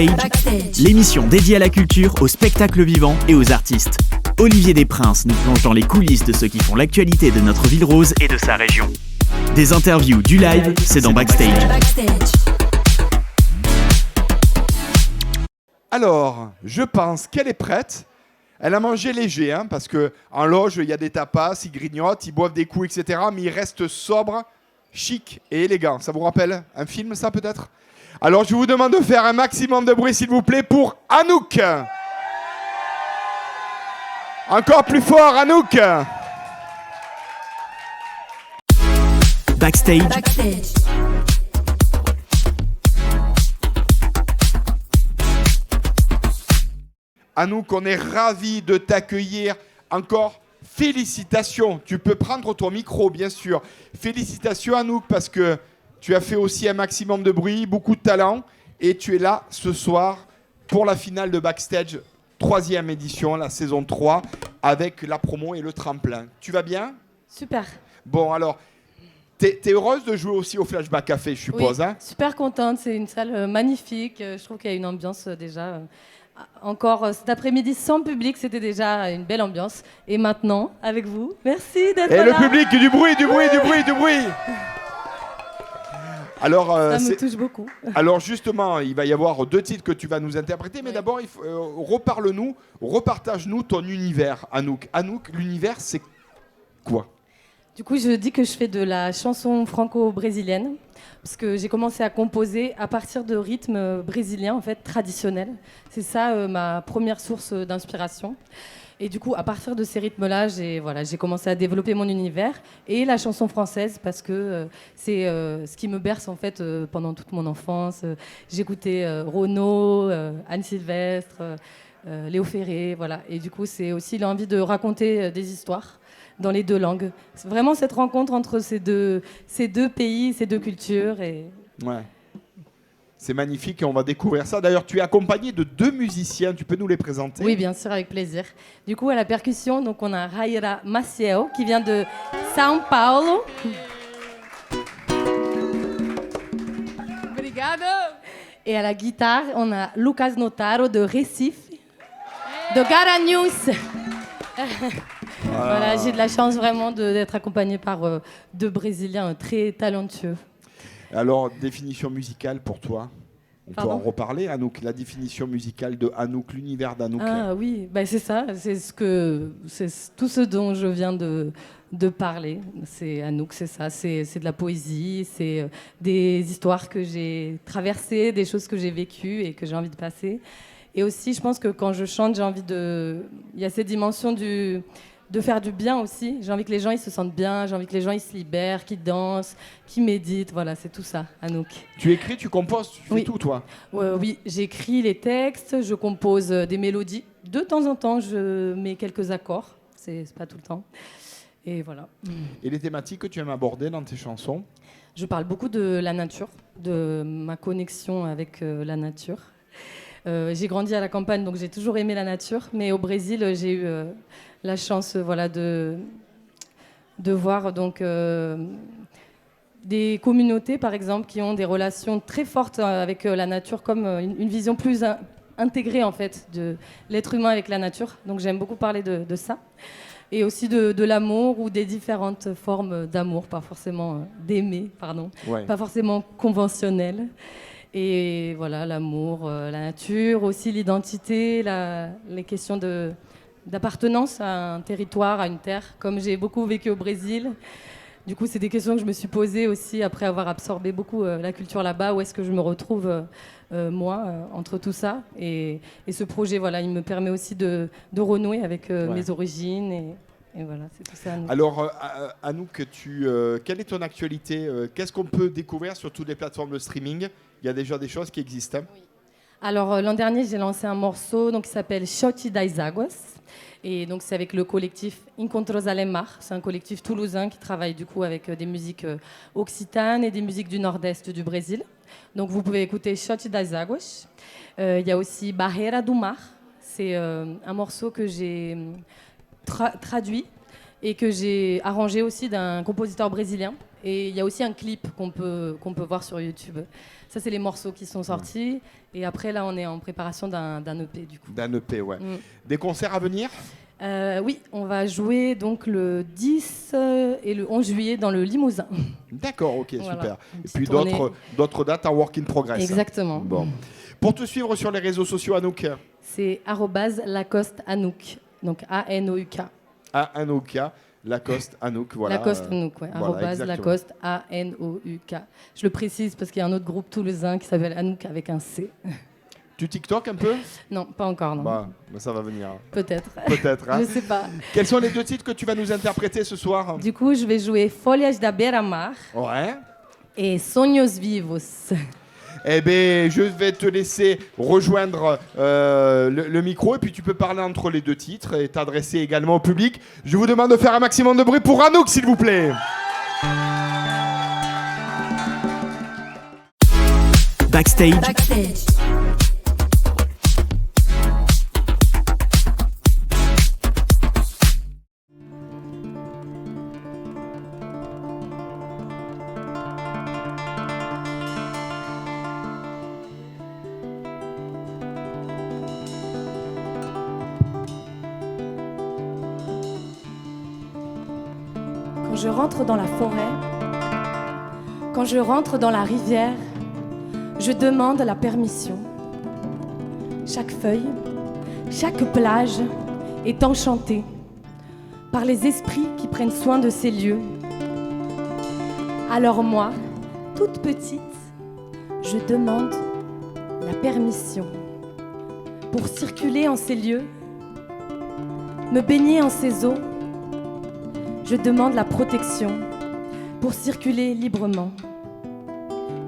Backstage, l'émission dédiée à la culture, au spectacle vivant et aux artistes. Olivier Desprinces nous plonge dans les coulisses de ceux qui font l'actualité de notre ville rose et de sa région. Des interviews, du live, c'est dans Backstage. Alors, je pense qu'elle est prête. Elle a mangé léger, hein, parce qu'en loge, il y a des tapas, ils grignotent, ils boivent des coups, etc. Mais ils restent sobres, chic et élégants. Ça vous rappelle un film, ça, peut-être ? Alors, je vous demande de faire un maximum de bruit, s'il vous plaît, pour Anouk. Encore plus fort, Anouk. Backstage. Anouk, on est ravis de t'accueillir. Encore félicitations. Tu peux prendre ton micro, bien sûr. Félicitations, Anouk, parce que tu as fait aussi un maximum de bruit, beaucoup de talent. Et tu es là ce soir pour la finale de Backstage, 3e édition, la saison 3, avec la promo et le tremplin. Tu vas bien ? Super. Bon, alors, t'es heureuse de jouer aussi au Flashback Café, je suppose, Oui, hein ? super contente. C'est une salle magnifique. Je trouve qu'il y a une ambiance déjà. Encore cet après-midi sans public, c'était déjà une belle ambiance. Et maintenant, avec vous, merci d'être là. Et le public, du bruit, du bruit, du bruit, du bruit. Alors, ça me touche beaucoup. Alors justement, il va y avoir 2 titres que tu vas nous interpréter, mais d'abord, reparle-nous, repartage-nous ton univers, Anouk. Anouk, l'univers, c'est quoi ? Du coup, je dis que je fais de la chanson franco-brésilienne, parce que j'ai commencé à composer à partir de rythmes brésiliens, en fait, traditionnels. C'est ça ma première source d'inspiration. Et du coup, à partir de ces rythmes-là, j'ai commencé à développer mon univers et la chanson française parce que c'est ce qui me berce en fait pendant toute mon enfance. J'écoutais Renaud, Anne Sylvestre, Léo Ferré, voilà. Et du coup, c'est aussi l'envie de raconter des histoires dans les 2 langues. C'est vraiment cette rencontre entre ces deux pays, ces 2 cultures. Et... Ouais. C'est magnifique et on va découvrir ça. D'ailleurs, tu es accompagné de 2 musiciens. Tu peux nous les présenter ? Oui, bien sûr, avec plaisir. Du coup, à la percussion, donc on a Raira Maciel qui vient de São Paulo. Obrigado. Et à la guitare, on a Lucas Notaro de Recife, de Garanhuns. Voilà, j'ai de la chance vraiment d'être accompagnée par 2 Brésiliens très talentueux. Alors, définition musicale pour toi ? On peut Pardon ? en reparler, Anouk. La définition musicale de Anouk, l'univers d'Anouk. Ah oui, bah, c'est ça. C'est tout ce dont je viens de parler. C'est Anouk, c'est ça. C'est de la poésie, c'est des histoires que j'ai traversées, des choses que j'ai vécues et que j'ai envie de passer. Et aussi, je pense que quand je chante, j'ai envie de... Il y a cette dimension de faire du bien aussi. J'ai envie que les gens ils se sentent bien, j'ai envie que les gens ils se libèrent, qu'ils dansent, qu'ils méditent. Voilà, c'est tout ça, Anouk. Tu écris, tu composes, tu fais tout, toi ? Oui, j'écris les textes, je compose des mélodies. De temps en temps, je mets quelques accords. C'est pas tout le temps. Et voilà. Et les thématiques que tu aimes aborder dans tes chansons ? Je parle beaucoup de la nature, de ma connexion avec la nature. J'ai grandi à la campagne, donc j'ai toujours aimé la nature. Mais au Brésil, j'ai eu la chance de voir donc, des communautés, par exemple, qui ont des relations très fortes avec la nature, comme une vision plus intégrée, en fait, de l'être humain avec la nature. Donc j'aime beaucoup parler de ça. Et aussi de l'amour ou des différentes formes d'amour, pas forcément d'aimer, pardon, pas forcément conventionnelles. Et voilà, l'amour, la nature, aussi l'identité, les questions d'appartenance à un territoire, à une terre. Comme j'ai beaucoup vécu au Brésil, du coup, c'est des questions que je me suis posées aussi après avoir absorbé beaucoup la culture là-bas. Où est-ce que je me retrouve, moi, entre tout ça et ce projet, voilà, il me permet aussi de renouer avec mes origines. Et voilà, c'est tout ça. Anouk. Alors, Anouk, quelle est ton actualité ? Qu'est-ce qu'on peut découvrir sur toutes les plateformes de streaming ? Il y a déjà des choses qui existent. Oui. Alors, l'an dernier, j'ai lancé un morceau qui s'appelle Shot das Águas. Et donc, c'est avec le collectif Encontros Alemar. C'est un collectif toulousain qui travaille du coup avec des musiques occitanes et des musiques du nord-est du Brésil. Donc, vous pouvez écouter Shot das Águas. Il y a aussi Barreira do Mar. C'est un morceau que j'ai traduit et que j'ai arrangé aussi d'un compositeur brésilien. Et il y a aussi un clip qu'on peut voir sur YouTube. Ça, c'est les morceaux qui sont sortis. Et après, là, on est en préparation d'un EP, du coup. D'un EP, ouais. Des concerts à venir ? Oui, on va jouer donc le 10 et le 11 juillet dans le Limousin. D'accord, ok, Voilà, super. une Et petite puis tournée. d'autres dates en work in progress. Exactement. Bon. Pour te suivre sur les réseaux sociaux, Anouk. C'est @Lacoste Anouk. Donc ANOUK. Anouk, Lacoste, Anouk, voilà. Lacoste Anouk, ouais. Voilà, Lacoste ANOUK. Je le précise parce qu'il y a un autre groupe toulousain qui s'appelle Anouk avec un C. Tu TikTok un peu ? Non, pas encore, non. Bah, ça va venir. Peut-être. Peut-être. Hein. Je sais pas. Quels sont les 2 titres que tu vas nous interpréter ce soir ? Du coup, je vais jouer Folhas da Beira-Mar Ouais. et Sonhos Vivos. Eh bien, je vais te laisser rejoindre le micro et puis tu peux parler entre les 2 titres et t'adresser également au public. Je vous demande de faire un maximum de bruit pour Anouk, s'il vous plaît. Backstage. Quand je rentre dans la forêt, quand je rentre dans la rivière, je demande la permission. Chaque feuille, chaque plage est enchantée par les esprits qui prennent soin de ces lieux. Alors moi, toute petite, je demande la permission pour circuler en ces lieux, me baigner en ces eaux. Je demande la protection pour circuler librement.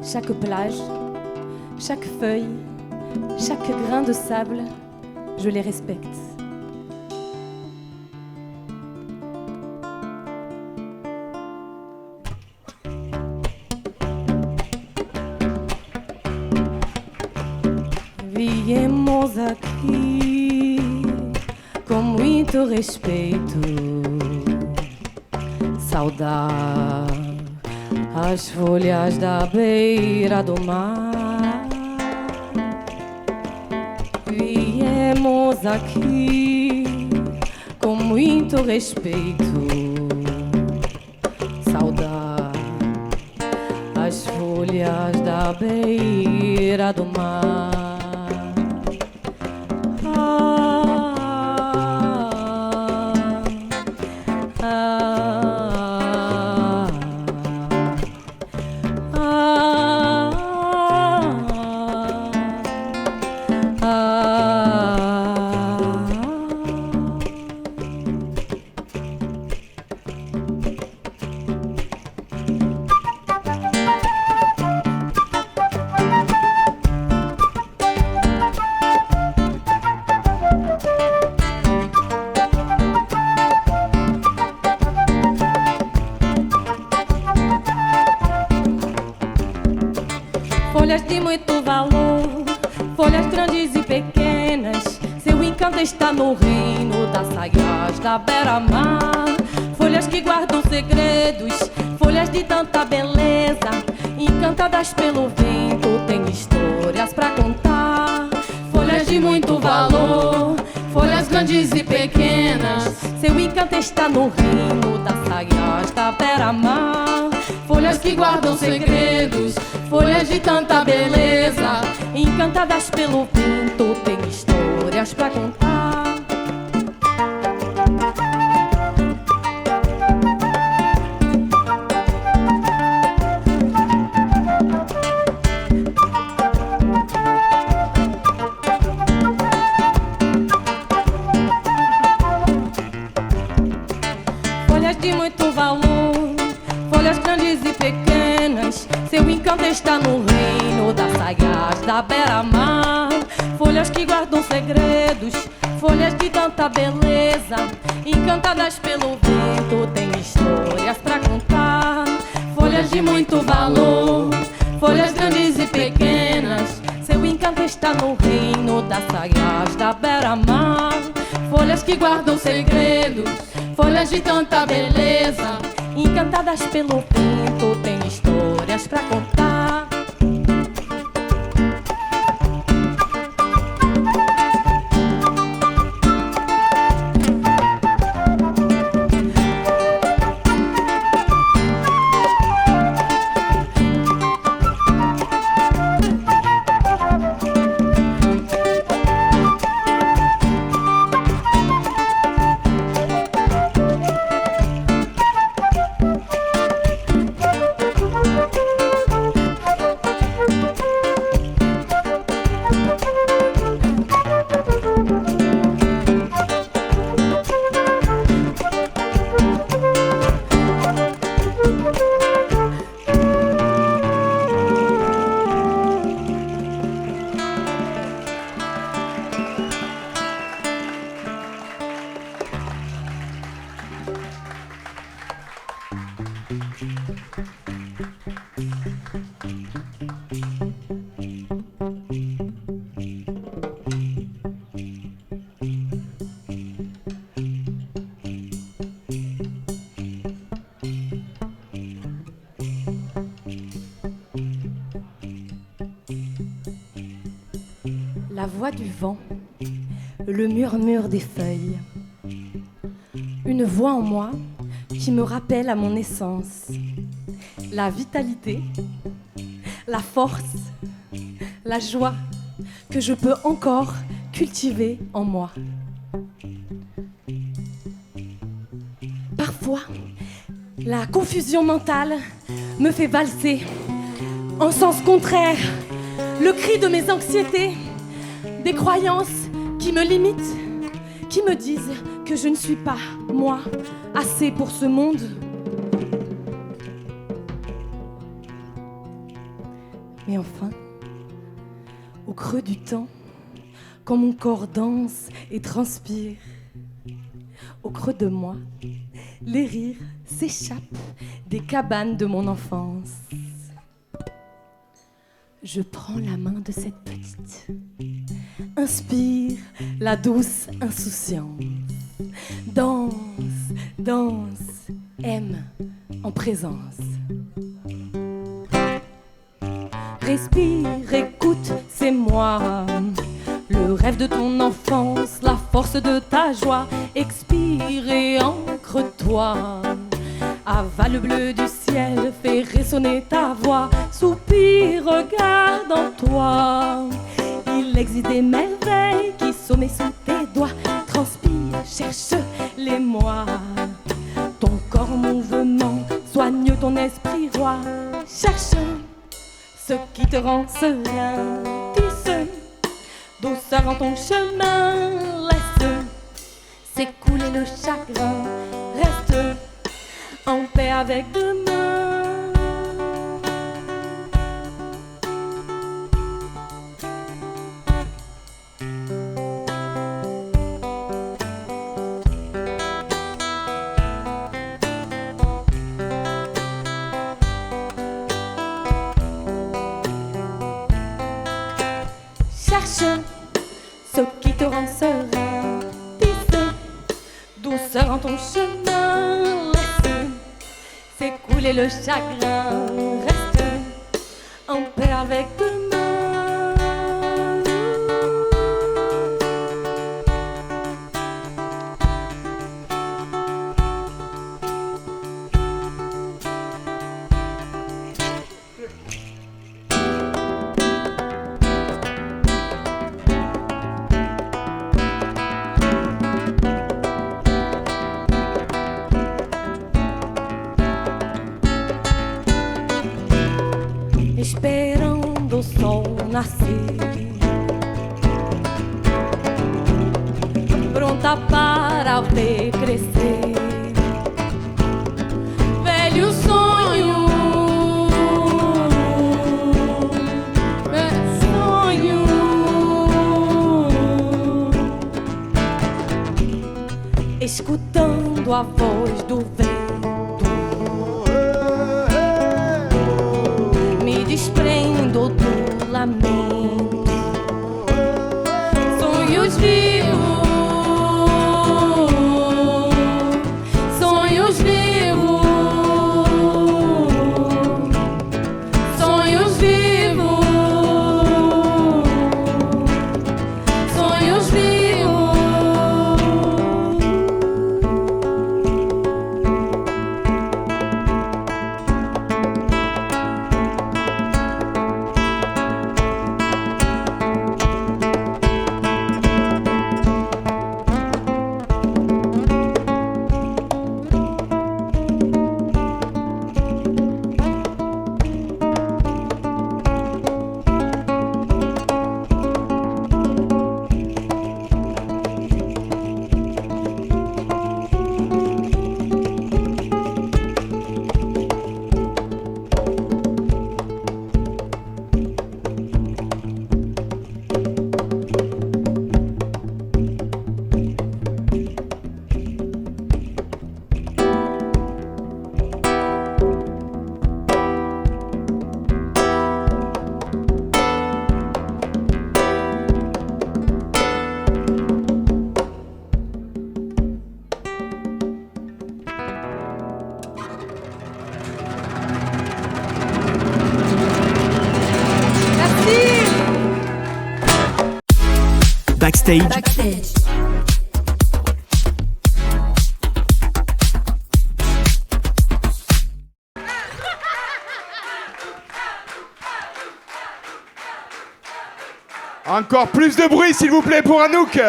Chaque plage, chaque feuille, chaque grain de sable, je les respecte. Viemos aqui com muito respeito, saudar as folhas da beira do mar. Viemos aqui com muito respeito, saudar as folhas da beira do mar. Folhas de muito valor, folhas grandes e pequenas. Seu encanto está no reino das saias da beira-mar. Folhas que guardam segredos, folhas de tanta beleza. Encantadas pelo vento, tem histórias pra contar. Folhas de muito valor, folhas grandes e pequenas. Seu encanto está no reino das saias da beira-mar. Folhas que guardam segredos, folhas de tanta beleza. Encantadas pelo vento, tem histórias pra contar. Folhas de muito valor, folhas grandes e pequenas. Seu encanto está no reino das saias da beira-mar. Folhas que guardam segredos, folhas de tanta beleza. Encantadas pelo vento, tem histórias pra contar. Folhas de muito valor, folhas grandes e pequenas. Seu encanto está no reino das saias da beira-mar. Folhas que guardam segredos, folhas de tanta beleza. cantadas pelo vento, tem histórias pra contar. La voix du vent, le murmure des feuilles, une voix en moi qui me rappelle à mon essence, la vitalité, la force, la joie que je peux encore cultiver en moi. Parfois, la confusion mentale me fait valser en sens contraire le cri de mes anxiétés, des croyances qui me limitent, qui me disent que je ne suis pas, moi, assez pour ce monde. Mais enfin, au creux du temps, quand mon corps danse et transpire, au creux de moi, les rires s'échappent des cabanes de mon enfance. Je prends la main de cette petite, inspire la douce insouciance, danse, danse, aime en présence. Respire, écoute, c'est moi, le rêve de ton enfance, la force de ta joie. Expire et ancre-toi, avale le bleu du ciel, fais résonner ta voix. Soupire, regarde en toi, il existe des merveilles qui sommeillent sous tes doigts. Transpire, cherche les mois, ton corps en mouvement soigne ton esprit roi. Cherche ce qui te rend serein, tisse douceur en ton chemin, laisse s'écouler le chagrin, reste en paix avec demain. Cherche ce qui te rend serein, tisse douceur en ton chemin, laisse s'écouler le chagrin, reste en paix avec demain. Esperando o sol nascer, pronta para ver crescer velho sonho, sonho. Escutando a voz do vento, me desprendo do lamento. Sonhos vivos, sonhos vivos. Backstage. Encore plus de bruit, s'il vous plaît, pour Anouk.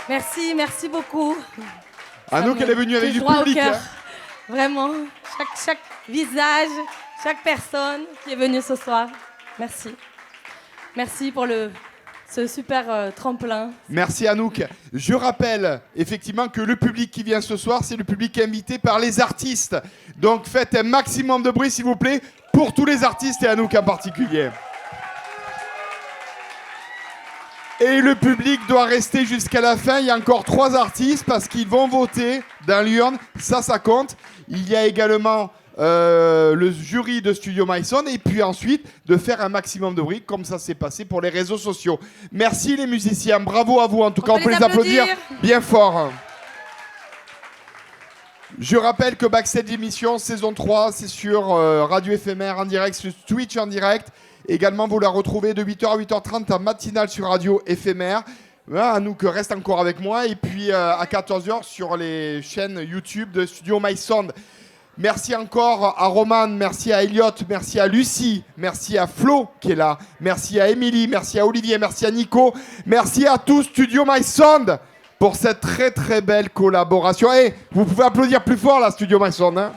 Merci beaucoup. Anouk, elle est venue avec du Droit public. au cœur. Hein. Vraiment, chaque visage, chaque personne qui est venue ce soir. Merci pour ce super tremplin. Merci Anouk. Je rappelle effectivement que le public qui vient ce soir, c'est le public invité par les artistes. Donc faites un maximum de bruit, s'il vous plaît, pour tous les artistes et Anouk en particulier. Et le public doit rester jusqu'à la fin. Il y a encore 3 artistes parce qu'ils vont voter dans l'urne. Ça compte. Il y a également le jury de Studio Myson. Et puis ensuite, de faire un maximum de bruit, comme ça s'est passé pour les réseaux sociaux. Merci les musiciens. Bravo à vous. En tout cas, on peut les applaudir bien fort. Je rappelle que Backstage émission saison 3, c'est sur Radio Éphémère en direct, sur Twitch en direct. Également, vous la retrouvez de 8h à 8h30 en matinale sur Radio Éphémère. Anouk reste encore avec moi. Et puis à 14h sur les chaînes YouTube de Studio MySound. Merci encore à Roman, merci à Elliot, merci à Lucie, merci à Flo qui est là, merci à Émilie, merci à Olivier, merci à Nico, merci à tous Studio MySound pour cette très très belle collaboration. Et vous pouvez applaudir plus fort là, Studio MySound. Hein.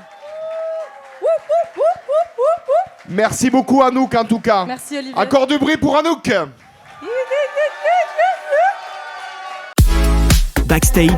Merci beaucoup Anouk en tout cas. Merci Olivier. Encore du bruit pour Anouk. Backstage.